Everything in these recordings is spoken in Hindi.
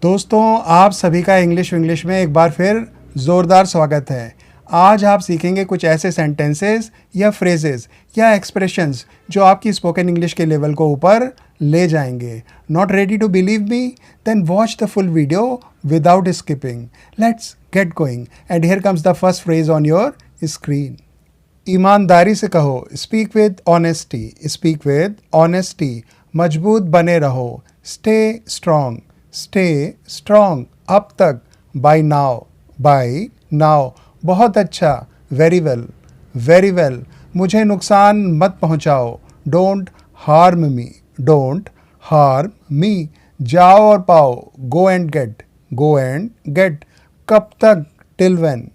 दोस्तों, आप सभी का इंग्लिश में एक बार फिर ज़ोरदार स्वागत है। आज आप सीखेंगे कुछ ऐसे सेंटेंसेस या फ्रेजेस या एक्सप्रेशंस जो आपकी स्पोकन इंग्लिश के लेवल को ऊपर ले जाएंगे। Not ready to believe me? Then watch the full video without skipping. Let's get going and here comes the first phrase on your screen. ईमानदारी से कहो, speak with honesty, speak with honesty. मजबूत बने रहो, स्टे स्ट्रॉन्ग, स्टे स्ट्रॉन्ग। अब तक, बाय नाउ, बाय नाउ। बहुत अच्छा, वेरी वेल, वेरी वेल। मुझे नुकसान मत पहुंचाओ, don't harm me, don't harm me. जाओ और पाओ, go and get, go and get. कब तक, टिल व्हेन,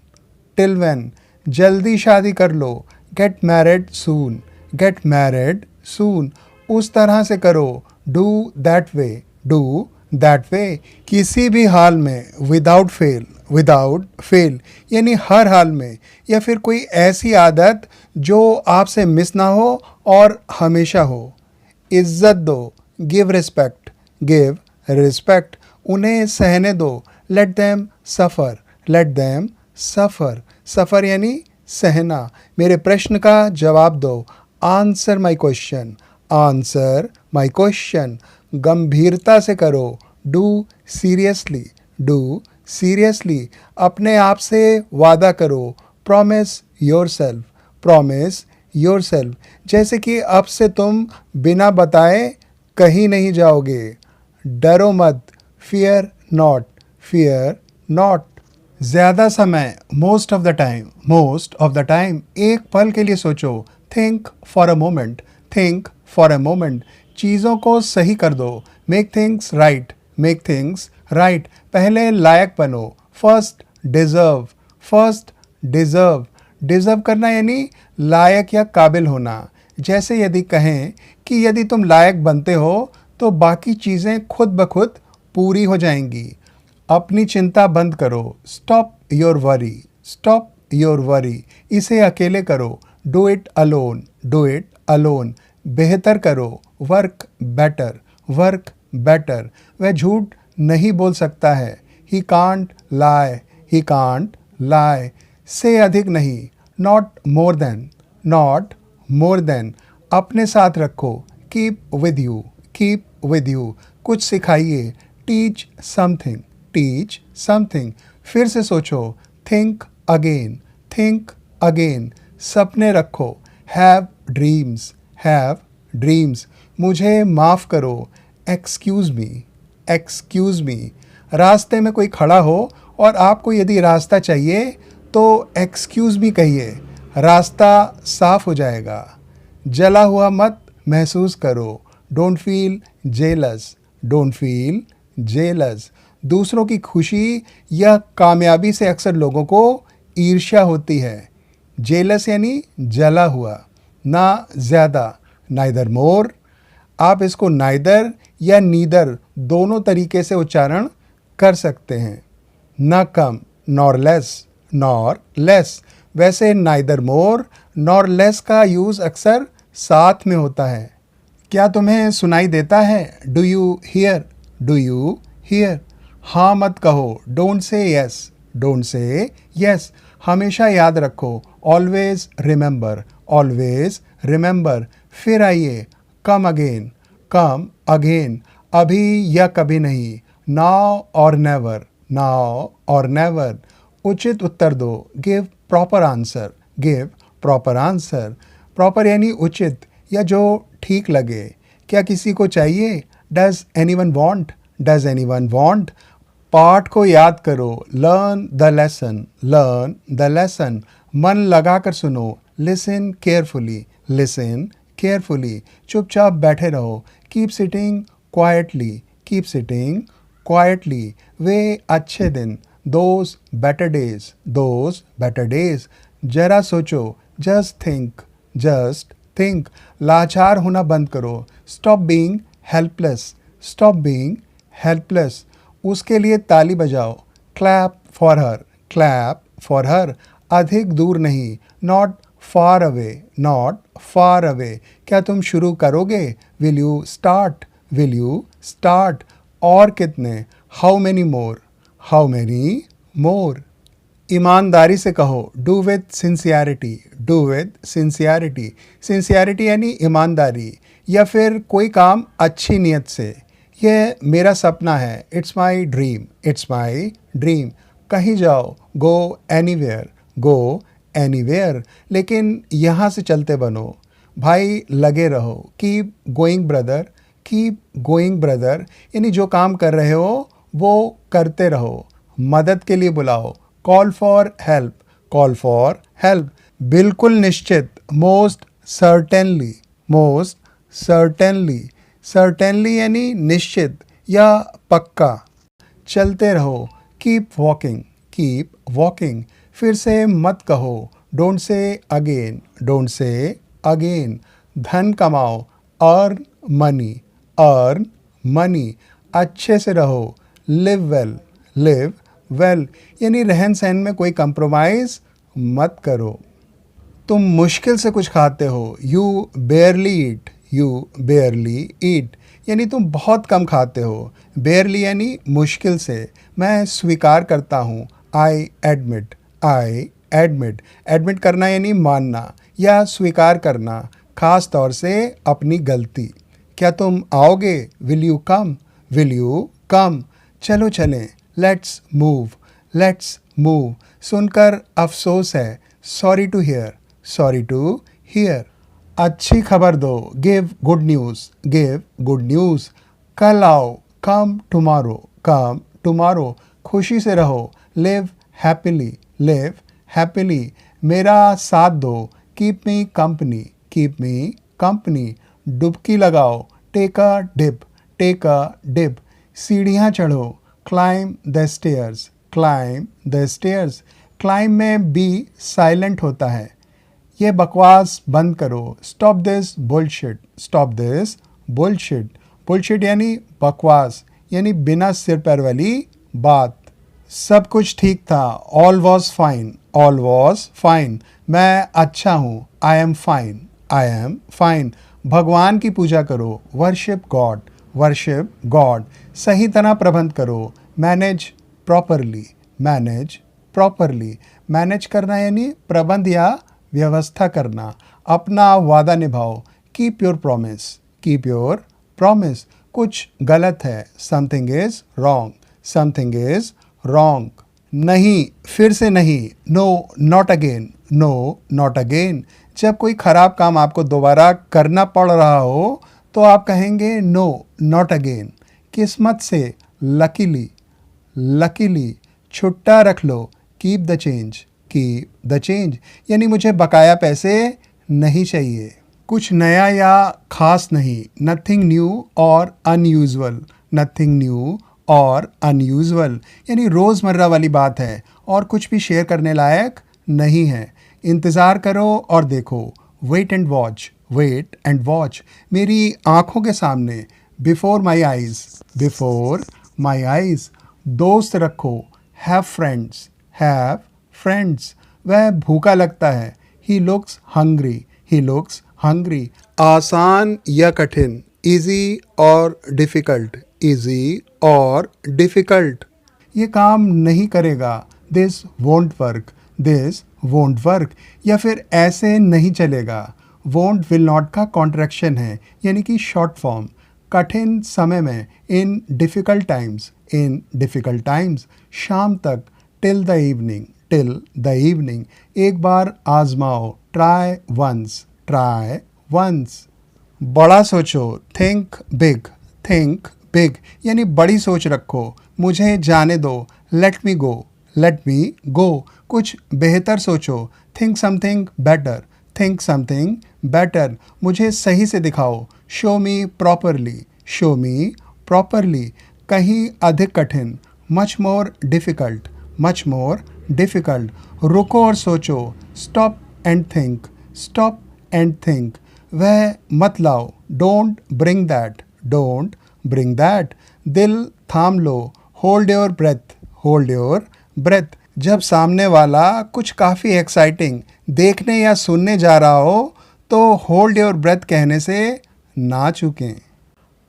टिल व्हेन। जल्दी शादी कर लो, get married soon, get married soon. उस तरह से करो, do that way, do that way. किसी भी हाल में, विदाउट फेल, विदाउट फेल यानी हर हाल में, या फिर कोई ऐसी आदत जो आपसे मिस ना हो और हमेशा हो। इज्जत दो, गिव रिस्पेक्ट, गिव रिस्पेक्ट। उन्हें सहने दो, लेट देम सफ़र, लेट देम सफ़र। सफ़र यानी सहना। मेरे प्रश्न का जवाब दो, answer my question, answer my question. गंभीरता से करो, डू सीरियसली, डू सीरियसली। अपने आप से वादा करो, प्रॉमिस योरसेल्फ, प्रॉमिस योरसेल्फ। जैसे कि अब से तुम बिना बताए कहीं नहीं जाओगे। डरो मत, फियर नॉट, फियर नॉट। ज़्यादा समय, most of the time, most of the time. एक पल के लिए सोचो, think for a moment, think for a moment. चीज़ों को सही कर दो, make things right, make things right. पहले लायक बनो, first deserve, first deserve. Deserve करना यानी लायक या काबिल होना। जैसे यदि कहें कि यदि तुम लायक बनते हो तो बाकी चीज़ें खुद ब खुद पूरी हो जाएंगी। अपनी चिंता बंद करो, stop your worry, stop your worry. इसे अकेले करो, do it alone, do it alone. बेहतर करो, वर्क बेटर, वर्क बेटर। वह झूठ नहीं बोल सकता है, he can't lie, he can't lie. से अधिक नहीं, not more than, not more than. अपने साथ रखो, keep with you, keep with you. कुछ सिखाइए, टीच समथिंग, टीच समथिंग। फिर से सोचो, थिंक अगेन, थिंक अगेन। सपने रखो, हैव ड्रीम्स, हैव ड्रीम्स। मुझे माफ़ करो, एक्सक्यूज़ मी, एक्सक्यूज़ मी। रास्ते में कोई खड़ा हो और आपको यदि रास्ता चाहिए तो एक्सक्यूज़ मी कहिए, रास्ता साफ हो जाएगा। जला हुआ मत महसूस करो, don't feel jealous, don't feel jealous. दूसरों की खुशी या कामयाबी से अक्सर लोगों को ईर्ष्या होती है। जेलस यानी जला हुआ, ना ज़्यादा, नाइदर मोर। आप इसको नाइदर या नीदर दोनों तरीके से उच्चारण कर सकते हैं। ना कम, नॉर लेस, नॉर लेस। वैसे नाइदर मोर नॉर लेस का यूज़ अक्सर साथ में होता है। क्या तुम्हें सुनाई देता है? Do you here, do you here. हाँ मत कहो, don't say yes, don't say yes. हमेशा याद रखो, ऑलवेज रिमेंबर, ऑलवेज रिमेंबर। फिर आइए, कम अगेन, कम अगेन। अभी या कभी नहीं, नाउ और नेवर, नाउ और नेवर। उचित उत्तर दो, give proper answer, give proper answer. Proper यानी उचित या जो ठीक लगे। क्या किसी को चाहिए? Does anyone want, does anyone want. पाठ को याद करो, learn the lesson, learn the lesson. मन लगाकर सुनो, लिसन केयरफुली, लिसन केयरफुली। चुपचाप बैठे रहो, keep sitting quietly, keep sitting quietly. वे अच्छे दिन, those better days, those better days. जरा सोचो, जस्ट थिंक, जस्ट थिंक। लाचार होना बंद करो, stop being helpless, stop being helpless. उसके लिए ताली बजाओ, clap for her, clap for her. अधिक दूर नहीं, not far away, not far away. क्या तुम शुरू करोगे? Will you start, will you start. और कितने? How many more, how many more. ईमानदारी से कहो, do with sincerity, do with sincerity. Sincerity यानी ईमानदारी, या फिर कोई काम अच्छी नीयत से। यह मेरा सपना है, it's my dream, it's my dream. कहीं जाओ, गो एनीवेयर, गो एनीवेयर। लेकिन यहाँ से चलते बनो, भाई लगे रहो, keep going brother, keep going brother. यानी जो काम कर रहे हो वो करते रहो। मदद के लिए बुलाओ, call for help, call for help. बिल्कुल निश्चित, most certainly, most certainly. Certainly यानी निश्चित या पक्का। चलते रहो, कीप वॉकिंग, कीप वॉकिंग। फिर से मत कहो, don't say again, don't say again. धन कमाओ, अर्न मनी, अर्न मनी। अच्छे से रहो, लिव वेल, लिव वेल। यानी रहन सहन में कोई कंप्रोमाइज़ मत करो। तुम मुश्किल से कुछ खाते हो, यू बेयरली ईट, यू बेयरली ईट। यानी तुम बहुत कम खाते हो। बेयरली यानी मुश्किल से। मैं स्वीकार करता हूँ, I admit, I admit. Admit करना यानी मानना या स्वीकार करना, ख़ास तौर से अपनी गलती। क्या तुम आओगे, will you come, will you come. चलो चलें, लेट्स मूव, लेट्स मूव। सुनकर अफसोस है, sorry to hear, sorry to hear. अच्छी खबर दो, give good news, give good news. कल आओ, कम टुमारो, कम टुमारो। खुशी से रहो, लिव हैप्पीली, लिव हैप्पीली। मेरा साथ दो, keep me company, keep me company. डुबकी लगाओ, take a dip, take a dip. सीढ़ियाँ चढ़ो, climb the stairs, climb the stairs. Climb में बी साइलेंट होता है। ये बकवास बंद करो, stop this bullshit, stop this bullshit. Bullshit यानी बकवास, यानी बिना सिर पैर वाली बात। सब कुछ ठीक था, all was fine, all was fine. मैं अच्छा हूँ, I am fine, I am fine. भगवान की पूजा करो, वर्शिप गॉड, वर्शिप गॉड। सही तरह प्रबंध करो, manage properly, manage properly. Manage करना यानी प्रबंध या व्यवस्था करना। अपना वादा निभाओ, keep your promise, keep your promise. कुछ गलत है, something is wrong, something is wrong. नहीं, फिर से नहीं, no not again, no not again. जब कोई ख़राब काम आपको दोबारा करना पड़ रहा हो तो आप कहेंगे नो नॉट अगेन। किस्मत से, लकीली, लकीली। छुट्टा रख लो, keep the change, keep the change. यानी मुझे बकाया पैसे नहीं चाहिए। कुछ नया या ख़ास नहीं, नथिंग न्यू और अनयूजुअल, नथिंग न्यू और अनयूजुअल। यानी रोज़मर्रा वाली बात है और कुछ भी शेयर करने लायक नहीं है। इंतज़ार करो और देखो, wait and watch, wait and watch. मेरी आँखों के सामने, before my eyes, before my eyes. दोस्त रखो, हैव फ्रेंड्स, हैव फ्रेंड्स। वह भूखा लगता है, he looks hungry, he looks hungry. आसान या कठिन, इजी और डिफ़िकल्ट, इजी और डिफ़िकल्ट। ये काम नहीं करेगा, this won't work, this won't work. या फिर ऐसे नहीं चलेगा। वोंट विल नॉट का कॉन्ट्रैक्शन है, यानी कि शॉर्ट फॉर्म। कठिन समय में, इन डिफ़िकल्ट टाइम्स, इन डिफ़िकल्ट टाइम्स। शाम तक, till the evening, till the evening. एक बार आजमाओ, ट्राई वंस, ट्राई वंस। बड़ा सोचो, थिंक बिग, थिंक बिग। यानी बड़ी सोच रखो, मुझे जाने दो, लेट मी गो, लेट मी गो। कुछ बेहतर सोचो, think something better, think something better. मुझे सही से दिखाओ, show me properly, show me properly. कहीं अधिक कठिन, much more difficult, much more difficult. रुको और सोचो, stop and think, stop and think. वह मत लाओ, don't bring that, don't bring that. दिल थाम लो, hold your breath, hold your breath. जब सामने वाला कुछ काफ़ी एक्साइटिंग देखने या सुनने जा रहा हो तो होल्ड योर ब्रेथ कहने से ना चूकें।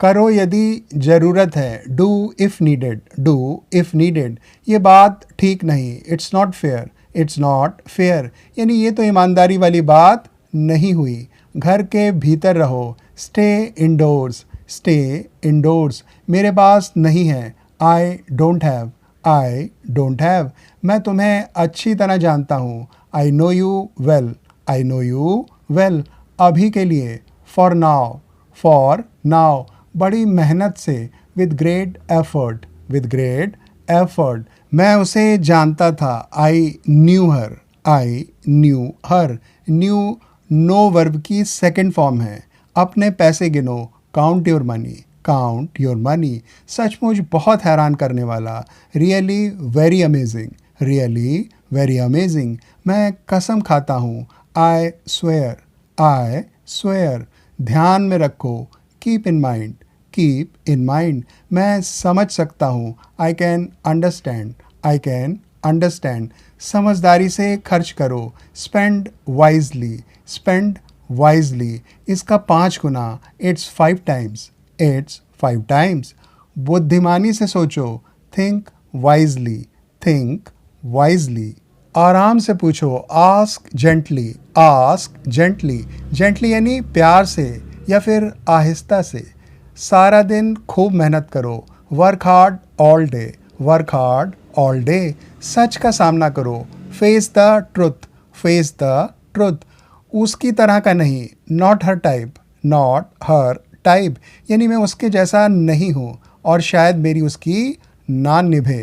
करो यदि ज़रूरत है, do if needed, do if needed. ये बात ठीक नहीं, it's not fair, it's not fair, यानी ये तो ईमानदारी वाली बात नहीं हुई। घर के भीतर रहो, स्टे इंडोर्स, स्टे इंडोर्स। मेरे पास नहीं है, I don't have, I don't have. मैं तुम्हें अच्छी तरह जानता हूँ, I know you well, I know you well. अभी के लिए, फॉर नाउ, फॉर नाउ। बड़ी मेहनत से, with great effort, with great effort. मैं उसे जानता था, I knew her, I knew her. Knew know verb की सेकंड फॉर्म है। अपने पैसे गिनो, count your money, count your money. सचमुच बहुत हैरान करने वाला, really very amazing, really very amazing. मैं कसम खाता हूँ, आई स्वेयर, आई स्वेयर। ध्यान में रखो, keep in mind, keep in mind. मैं समझ सकता हूँ, I can understand, I can understand. समझदारी से खर्च करो, स्पेंड वाइजली, स्पेंड वाइजली। इसका 5 गुना, इट्स 5 टाइम्स, इट्स 5 टाइम्स। बुद्धिमानी से सोचो, थिंक वाइजली, थिंक वाइजली। आराम से पूछो, ask gently, ask gently. Gently यानी प्यार से या फिर आहिस्ता से। सारा दिन खूब मेहनत करो, work hard all day, work hard all day. सच का सामना करो, face the truth, face the truth. उसकी तरह का नहीं, not her type, not her type, यानी मैं उसके जैसा नहीं हूँ और शायद मेरी उसकी ना निभे।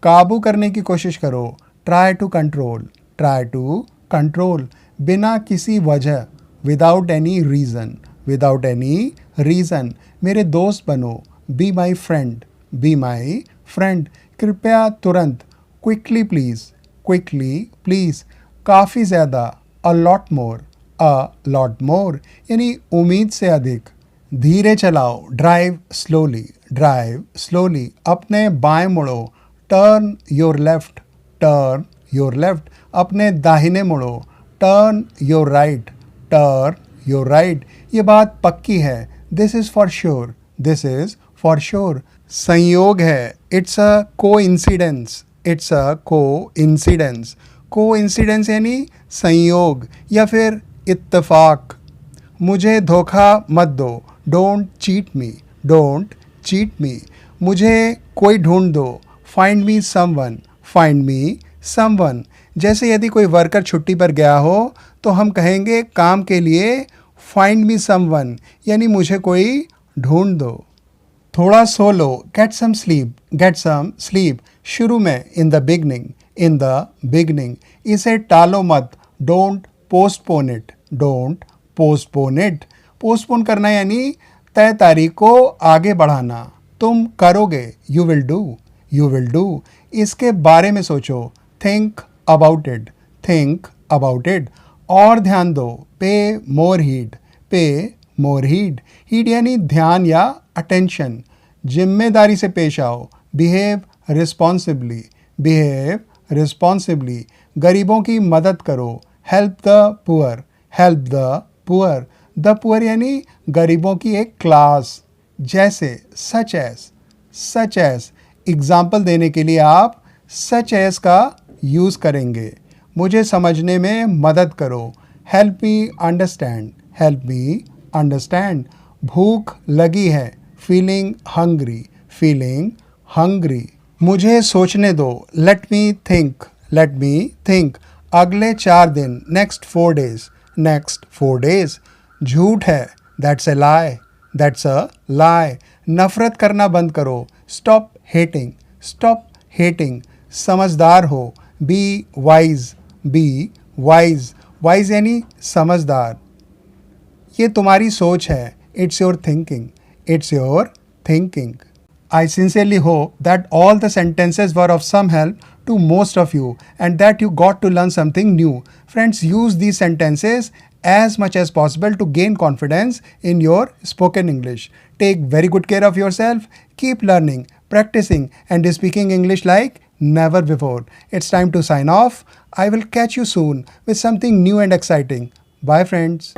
काबू करने की कोशिश करो, try to control, try to control. बिना किसी वजह, without any reason, without any reason. मेरे दोस्त बनो, be my friend, be my friend. कृपया तुरंत, क्विकली प्लीज़, क्विकली प्लीज़। काफ़ी ज़्यादा, a lot more, a lot more, यानी उम्मीद से अधिक। धीरे चलाओ, ड्राइव स्लोली, ड्राइव स्लोली। अपने बाएं मुड़ो, turn your left, turn your left. अपने दाहिने मुड़ो, turn your right, turn your right. ये बात पक्की है, this is for sure, this is for sure. संयोग है, इट्स अ को इंसिडेंस, इट्स अ को इंसिडेंस। को इंसिडेंस यानी संयोग या फिर इत्तेफाक। मुझे धोखा मत दो, don't cheat me, don't cheat मी। मुझे कोई ढूंढ दो, find me someone, find me someone. जैसे यदि कोई वर्कर छुट्टी पर गया हो तो हम कहेंगे काम के लिए फाइंड मी समवन, यानी मुझे कोई ढूंढ दो। थोड़ा सो लो, get some sleep, get some sleep. शुरू में, in the beginning, in the beginning. इसे टालो मत, don't postpone it, don't postpone it. Postpone करना यानी तय तारीख को आगे बढ़ाना। तुम करोगे, you will do, you will do. इसके बारे में सोचो, think about it, think about it. और ध्यान दो, पे मोर हीड, पे मोर हीड। हीड यानी ध्यान या अटेंशन। जिम्मेदारी से पेश आओ, बिहेव रिस्पॉन्सिबली, बिहेव रिस्पॉन्सिबली। गरीबों की मदद करो, help the poor, help the poor. The poor यानी गरीबों की एक क्लास। जैसे, such as, such as. Example देने के लिए आप सच एज का यूज़ करेंगे। मुझे समझने में मदद करो, help me understand, help me understand. भूख लगी है, फीलिंग हंग्री, फीलिंग हंग्री। मुझे सोचने दो, let me think, let me think. अगले 4 दिन, नेक्स्ट 4 डेज, नेक्स्ट 4 डेज। झूठ है, that's a lie, that's a लाई। नफरत करना बंद करो, स्टॉप हेटिंग, स्टॉप हेटिंग। समझदार हो, be wise, be wise. Wise यानी समझदार। ये तुम्हारी सोच है, it's your thinking, it's your thinking. I sincerely hope that all the sentences were of some help to most of you and that you got to learn something new. Friends, use these sentences as much as possible to gain confidence in your spoken English. Take very good care of yourself, keep learning, practicing and speaking English like never before. It's time to sign off. I will catch you soon with something new and exciting. Bye friends.